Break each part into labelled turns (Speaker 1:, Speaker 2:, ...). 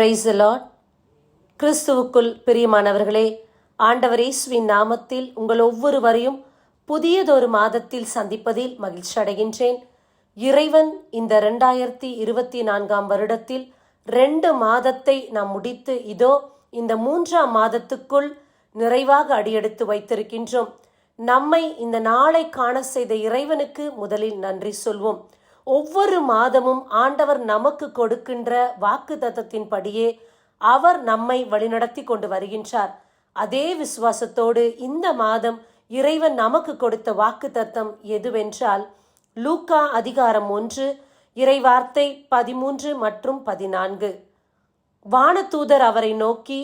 Speaker 1: Price the Lord. கிறிஸ்துவுக்குள் பிரியமானவர்களே, ஆண்டவர் இயேசுவின் நாமத்தில் உங்கள் ஒவ்வொருவரையும் புதியதொரு மாதத்தில் சந்திப்பதில் மகிழ்ச்சி அடைகின்றேன். இறைவன் இந்த 2024 வருடத்தில் 2 மாதத்தை நாம் முடித்து இதோ இந்த 3ஆம் மாதத்துக்குள் நிறைவாக அடியெடுத்து வைத்திருக்கின்றோம். நம்மை இந்த நாளை காண செய்த இறைவனுக்கு முதலில் நன்றி சொல்வோம். ஒவ்வொரு மாதமும் ஆண்டவர் நமக்கு கொடுக்கின்ற வாக்குத்தத்தத்தின்படியே அவர் நம்மை வழிநடத்தி கொண்டு வருகின்றார். அதே விசுவாசத்தோடு இந்த மாதம் இறைவன் நமக்கு கொடுத்த வாக்குத்தத்தம் எதுவென்றால், லூக்கா அதிகாரம் 1 இறைவார்த்தை 13 மற்றும் 14. வானதூதர் அவரை நோக்கி,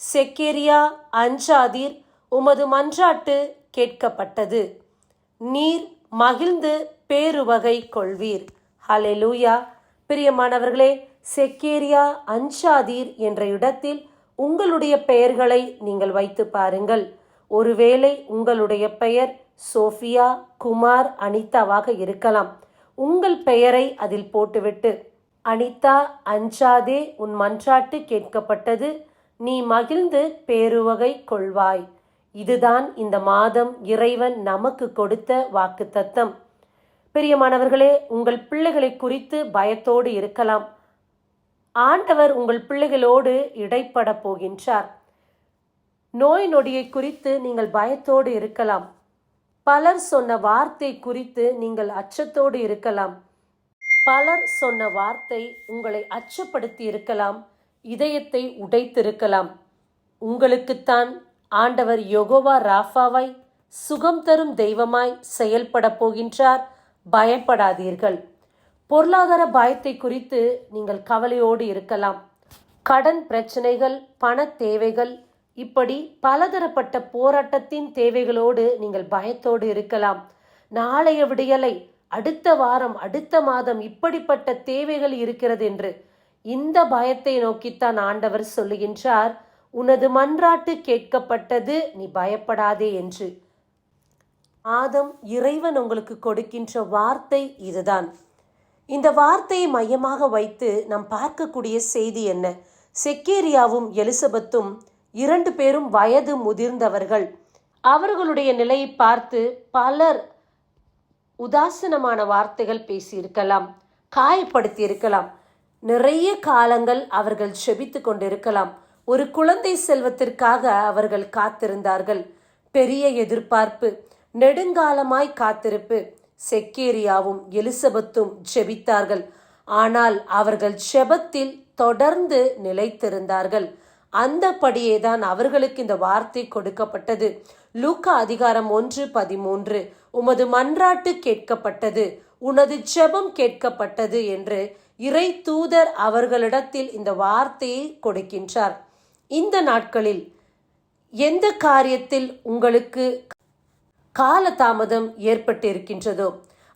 Speaker 1: செக்கேரியா, அஞ்சாதீர், உமது மன்றாட்டு கேட்கப்பட்டது, நீர் மகிழ்ந்து பேருவகை கொள்வீர். ஹல்லேலூயா. பிரியமானவர்களே, செக்கேரியா, அஞ்சாதீர் என்ற இடத்தில் உங்களுடைய பெயர்களை நீங்கள் வைத்து பாருங்கள். ஒருவேளை உங்களுடைய பெயர் சோஃபியா, குமார், அனிதாவாக இருக்கலாம். உங்கள் பெயரை அதில் போட்டுவிட்டு, அனிதா, அஞ்சாதே, உன் மன்றாட்டு கேட்கப்பட்டது, நீ மகிழ்ந்து பேருவகை கொள்வாய். இதுதான் இந்த மாதம் இறைவன் நமக்கு கொடுத்த வாக்குத்தத்தம். பிரியமானவர்களே, உங்கள் பிள்ளைகளை குறித்து பயத்தோடு இருக்கலாம். ஆண்டவர் உங்கள் பிள்ளைகளோடு இடைப்பட போகின்றார். நோய் நொடியை குறித்து நீங்கள் பயத்தோடு இருக்கலாம். பலர் சொன்ன வார்த்தை குறித்து நீங்கள் அச்சத்தோடு இருக்கலாம். பலர் சொன்ன வார்த்தை உங்களை அச்சப்படுத்தி இருக்கலாம், இதயத்தை உடைத்திருக்கலாம். உங்களுக்குத்தான் ஆண்டவர் யெகோவா ராஃபாவாய், சுகம் தரும் தெய்வமாய் செயல்பட போகின்றார். பயப்படாதீர்கள். பொருளாதார பயத்தை குறித்து நீங்கள் கவலையோடு இருக்கலாம். கடன் பிரச்சனைகள், பண தேவைகள், இப்படி பலதரப்பட்ட போராட்டத்தின் தேவைகளோடு நீங்கள் பயத்தோடு இருக்கலாம். நாளைய விடியலை, அடுத்த வாரம், அடுத்த மாதம் இப்படிப்பட்ட தேவைகள் இருக்கிறது என்று இந்த பயத்தை நோக்கித்தான் ஆண்டவர் சொல்லுகின்றார், உனது மன்றாட்டு கேட்கப்பட்டது, நீ பயப்படாதே என்று. ஆதம் இறைவன் உங்களுக்கு கொடுக்கின்ற வார்த்தை இதுதான். இந்த வார்த்தையை மையமாக வைத்து நாம் பார்க்கக்கூடிய செய்தி என்ன? செக்கேரியாவும் எலிசபெத்தும் 2 பேரும் வயது முதிர்ந்தவர்கள். அவர்களுடைய நிலையை பார்த்து பலர் உதாசீனமான வார்த்தைகள் பேசியிருக்கலாம், காயப்படுத்தி இருக்கலாம். நிறைய காலங்கள் அவர்கள் செபித்து கொண்டிருக்கலாம். ஒரு குழந்தை செல்வத்திற்காக அவர்கள் காத்திருந்தார்கள். பெரிய எதிர்பார்ப்பு, நெடுங்காலமாய் காத்திருப்பு. செக்கேரியாவும் எலிசபெத்தும் ஜெபித்தார்கள். ஆனால் அவர்கள் ஜெபத்தில் தொடர்ந்து நிலைத்திருந்தார்கள். அந்தபடியே தான் அவர்களுக்கு இந்த வார்த்தை கொடுக்கப்பட்டது. லூக்கா அதிகாரம் 1:13, உமது மன்றாட்டு கேட்கப்பட்டது, உனது ஜெபம் கேட்கப்பட்டது என்று இறை தூதர் அவர்களிடத்தில் இந்த வார்த்தையை கொடுக்கின்றார். இந்த நாட்களில் எந்த காரியத்தில் உங்களுக்கு காலதாமதம் ஏற்பட்டு இருக்கின்றதோ,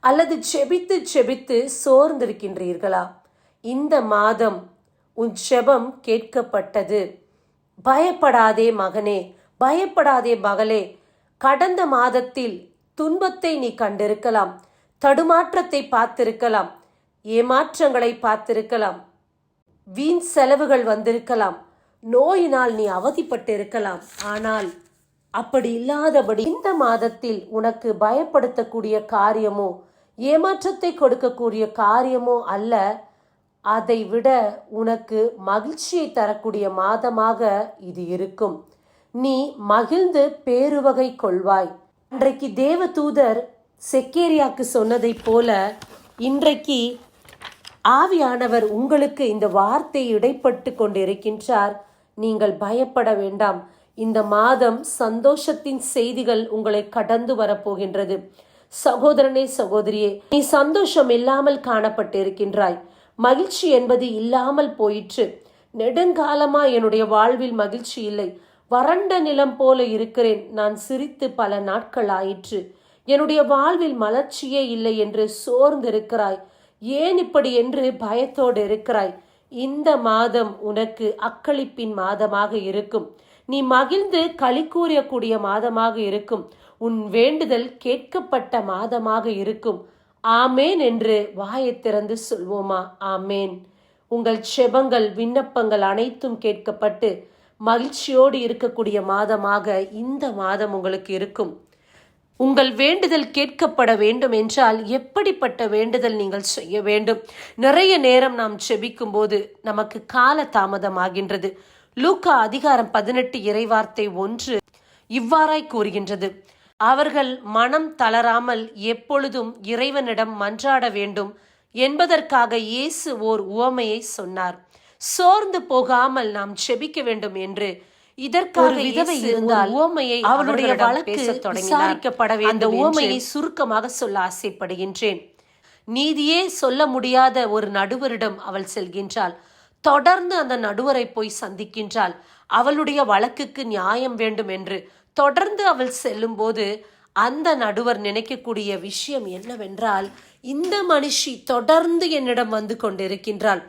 Speaker 1: அல்லது செபித்து செபித்து சோர்ந்திருக்கின்றீர்களா? இந்த மாதம் உன் செபம் கேட்கப்பட்டது. பயப்படாதே மகனே, பயப்படாதே மகளே. கடந்த மாதத்தில் துன்பத்தை நீ கண்டிருக்கலாம், தடுமாற்றத்தை பார்த்திருக்கலாம், ஏமாற்றங்களை பார்த்திருக்கலாம், வீண் செலவுகள் வந்திருக்கலாம், நோயினால் நீ அவதிப்பட்டிருக்கலாம். ஆனால் அப்படி இல்லாதபடி இந்த மாதத்தில் உனக்கு பயப்படுத்தக்கூடிய காரியமோ, ஏமாற்றத்தை கொடுக்கக்கூடிய காரியமோ அல்ல, அதை விட உனக்கு மகிழ்ச்சியை தரக்கூடிய மாதமாக இது இருக்கும். நீ மகிழ்ந்து பேருவகை கொள்வாய். இன்றைக்கு தேவ தூதர் செக்கேரியாக்கு சொன்னதை போல இன்றைக்கு ஆவியானவர் உங்களுக்கு இந்த வார்த்தை இடைப்பட்டு கொண்டிருக்கின்றார். நீங்கள் பயப்பட வேண்டாம். இந்த மாதம் சந்தோஷத்தின் செய்திகள் உங்களை கடந்து வரப்போகின்றது. சகோதரனே, சகோதரியே, நீ சந்தோஷம் இல்லாமல் காணப்பட்டிருக்கின்றாய். மகிழ்ச்சி என்பது இல்லாமல் போயிற்று. நெடுங்காலமா என்னுடைய வாழ்வில் மகிழ்ச்சி இல்லை, வறண்ட நிலம் போல இருக்கிறேன், நான் சிரித்து பல நாட்கள் ஆயிற்று, என்னுடைய வாழ்வில் மலர்ச்சியே இல்லை என்று சோர்ந்திருக்கிறாய். ஏன் இப்படி என்று பயத்தோடு இருக்கிறாய். இந்த மாதம் உனக்கு அக்களிப்பின் மாதமாக இருக்கும். நீ மகிழ்ந்து களி கூறக்கூடிய மாதமாக இருக்கும். உன் வேண்டுதல் கேட்கப்பட்ட மாதமாக இருக்கும். ஆமேன் என்று வாயை திறந்து சொல்வோமா? ஆமேன். உங்கள் செபங்கள் விண்ணப்பங்கள் அனைத்தும் கேட்கப்பட்டு மகிழ்ச்சியோடு இருக்கக்கூடிய மாதமாக இந்த மாதம் உங்களுக்கு இருக்கும். உங்கள் வேண்டுதல் கேட்கப்பட வேண்டும் என்றால் எப்படிப்பட்ட வேண்டுதல் நீங்கள் செய்ய வேண்டும்? நிறைய நேரம் நாம் செபிக்கும் போது நமக்கு கால தாமதமாகின்றது. லூக்கா அதிகாரம் 18 இறைவார்த்தை 1 இவ்வாறாய் கூறுகின்றது: அவர்கள் மனம் தளராமல் எப்பொழுதும் இறைவனிடம் மன்றாட வேண்டும் என்பதற்காக இயேசு ஓர் உவமையை சொன்னார். சோர்ந்து போகாமல் நாம் செபிக்க வேண்டும் என்று. இதற்காக விதவை இருந்தால் உவமையை அவளுடைய வழக்கு விசாரிக்கப்பட வேண்டும். அந்த உவமையை சுருக்கமாக சொல்ல ஆசைப்படுகின்றேன். நீதியே சொல்ல முடியாத ஒரு நடுவரிடம் அவள் செல்கின்றாள். தொடர்ந்து அந்த நடுவரை போய் சந்திக்கின்றாள். அவளுடைய வழக்குக்கு நியாயம் வேண்டும் என்று தொடர்ந்து அவள் செல்லும் போது அந்த நடுவர் நினைக்கக்கூடிய விஷயம் என்னவென்றால், இந்த மனுஷி தொடர்ந்து என்னிடம் வந்து கொண்டிருக்கின்றாள்,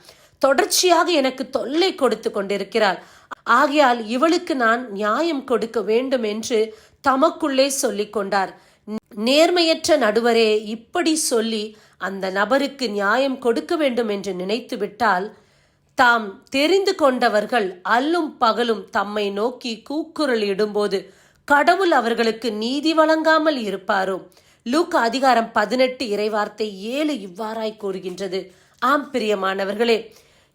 Speaker 1: தொடர்ச்சியாக எனக்கு தொல்லை கொடுத்து கொண்டிருக்கிறாள், ஆகையால் இவளுக்கு நான் நியாயம் கொடுக்க வேண்டும் என்று தமக்குள்ளே சொல்லிக் கொண்டார். நேர்மையற்ற நடுவரே இப்படி சொல்லி அந்த நபருக்கு நியாயம் கொடுக்க வேண்டும் என்று நினைத்து விட்டால், தாம் தெரிந்து கொண்டவர்கள் அல்லும் பகலும் தம்மை நோக்கி கூக்குரல் இடும்போது கடவுள் அவர்களுக்கு நீதி வழங்காமல் இருப்பாரோ? லூக்கா அதிகாரம் 18 இறைவார்த்தை 7 இவ்வாறாய் கூறுகின்றது. ஆம் பிரியமானவர்களே,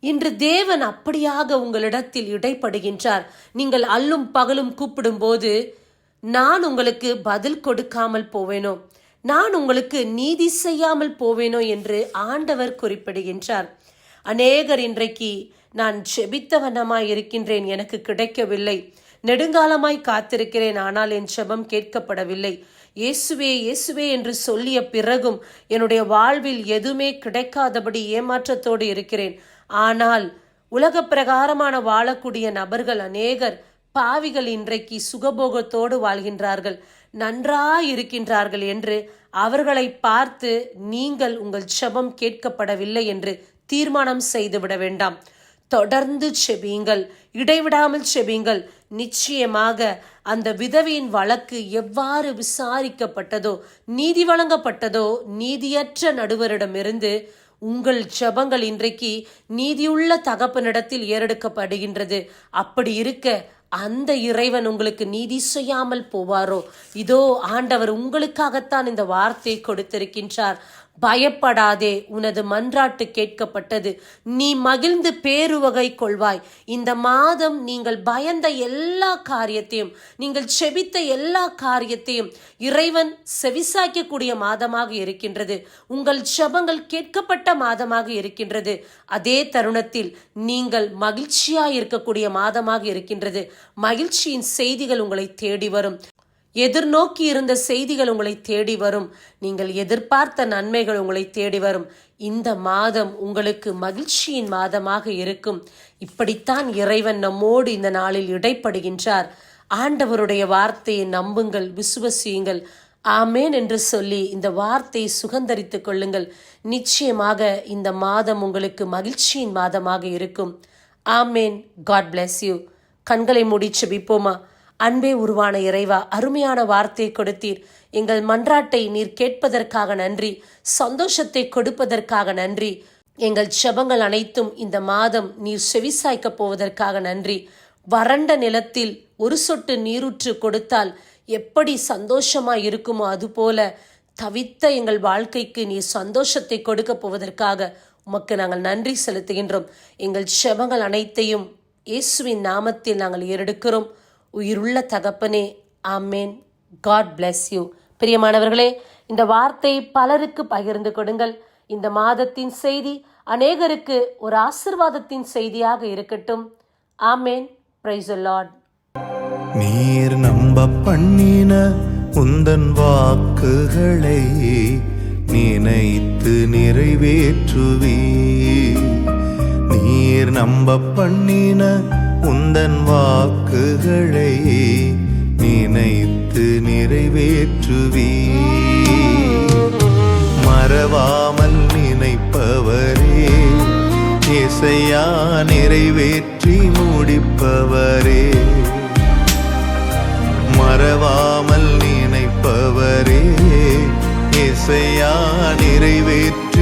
Speaker 1: இன்று தேவன் அப்படியாக உங்களிடத்தில் இடைப்படுகின்றார். நீங்கள் அல்லும் பகலும் கூப்பிடும் போது நான் உங்களுக்கு பதில் கொடுக்காமல் போவேனோ, நான் உங்களுக்கு நீதி செய்யாமல் போவேனோ என்று ஆண்டவர் குறிப்பிடுகின்றார். அநேகர் இன்றைக்கு நான் செபித்தவனமாய் இருக்கின்றேன், எனக்கு கிடைக்கவில்லை, நெடுங்காலமாய் காத்திருக்கிறேன், ஆனால் என் செபம் கேட்கப்படவில்லை, இயேசுவே இயேசுவே என்று சொல்லிய பிறகும் என்னுடைய வாழ்வில் எதுவுமே கிடைக்காதபடி ஏமாற்றத்தோடு இருக்கிறேன். ஆனால் உலக பிரகாரமான வாழக்கூடிய நபர்கள் அநேகர் பாவிகள் இன்றைக்கு சுகபோகத்தோடு வாழ்கின்றார்கள், நன்றாயிருக்கின்றார்கள் என்று அவர்களை பார்த்து நீங்கள் உங்கள் செபம் கேட்கப்படவில்லை என்று தீர்மானம் செய்துவிட வேண்டாம். தொடர்ந்து செபியுங்கள், இடைவிடாமல் செபியுங்கள். நிச்சயமாக அந்த விதவையின் வழக்கு எவ்வாறு விசாரிக்கப்பட்டதோ, நீதி வழங்கப்பட்டதோ, நீதியற்ற நடுவரிடமிருந்து உங்கள் ஜெபங்கள் இன்றைக்கு நீதியுள்ள தகப்பனிடத்தில் ஏறெடுக்கப்படுகின்றது. அப்படி இருக்க அந்த இறைவன் உங்களுக்கு நீதி செய்யாமல் போவாரோ? இதோ ஆண்டவர் உங்களுக்காகத்தான் இந்த வார்த்தையை கொடுத்திருக்கின்றார். பயப்படாதே, உனது மன்றாட்டு கேட்கப்பட்டது, நீ மகிழ்ந்து பேருவகை கொள்வாய். இந்த மாதம் நீங்கள் பயந்த எல்லா காரியத்தையும், நீங்கள் செபித்த எல்லா காரியத்தையும் இறைவன் செவிசாய்க்கக்கூடிய மாதமாக இருக்கின்றது. உங்கள் ஜெபங்கள் கேட்கப்பட்ட மாதமாக இருக்கின்றது. அதே தருணத்தில் நீங்கள் மகிழ்ச்சியாய் இருக்கக்கூடிய மாதமாக இருக்கின்றது. மகிழ்ச்சியின் செய்திகள் உங்களை தேடி வரும். எதிர்நோக்கி இருந்த செய்திகள் உங்களை தேடி வரும். நீங்கள் எதிர்பார்த்த நன்மைகள் உங்களை தேடி வரும். இந்த மாதம் உங்களுக்கு மகிழ்ச்சியின் மாதமாக இருக்கும். இப்படித்தான் இறைவன் நம்மோடு இந்த நாளில் இடைப்படுகின்றார். ஆண்டவருடைய வார்த்தையை நம்புங்கள், விசுவசியுங்கள். ஆமேன் என்று சொல்லி இந்த வார்த்தையை சுகந்தரித்துக் கொள்ளுங்கள். நிச்சயமாக இந்த மாதம் உங்களுக்கு மகிழ்ச்சியின் மாதமாக இருக்கும். ஆமேன். God bless you. கண்களை மூடி செபிப்போமா? அன்பே உருவான இறைவா, அருமையான வார்த்தை கொடுத்தீர். எங்கள் மன்றாட்டை நீர் கேட்பதற்காக நன்றி. சந்தோஷத்தை கொடுப்பதற்காக நன்றி. எங்கள் ஜெபங்கள் அனைத்தும் இந்த மாதம் நீர் செவிசாய்க்கப் போவதற்காக நன்றி. வறண்ட நிலத்தில் ஒரு சொட்டு நீரூற்று கொடுத்தால் எப்படி சந்தோஷமாய் இருக்குமோ அதுபோல தவித்த எங்கள் வாழ்க்கைக்கு நீர் சந்தோஷத்தை கொடுக்க போவதற்காக உமக்கு நாங்கள் நன்றி செலுத்துகின்றோம். எங்கள் ஜெபங்கள் அனைத்தையும் இயேசுவின் நாமத்தில் நாங்கள் ஏறெடுக்கிறோம். உயிருள்ள தகப்பனே, ஆமேன். God bless you. பிரியமானவர்களே, இந்த வார்த்தையை பலருக்கு பகிர்ந்து கொடுங்கள். இந்த மாதத்தின் செய்தி அநேகருக்கு ஒரு ஆசீர்வாதத்தின் செய்தியாக இருக்கட்டும். ஆமேன். Praise the Lord.
Speaker 2: நீர் நம்ப பண்ணின உந்தன் வாக்குகளை நினைத்து நிறைவேற்றுவே. நீர் நம்ப பண்ணின உந்தன் வாக்குகளை நினைத்து நிறைவேற்றுவே. மறவாமல் நினைப்பவரே, இசையா நிறைவேற்றி முடிப்பவரே. மறவாமல் நினைப்பவரே, இசையா நிறைவேற்றி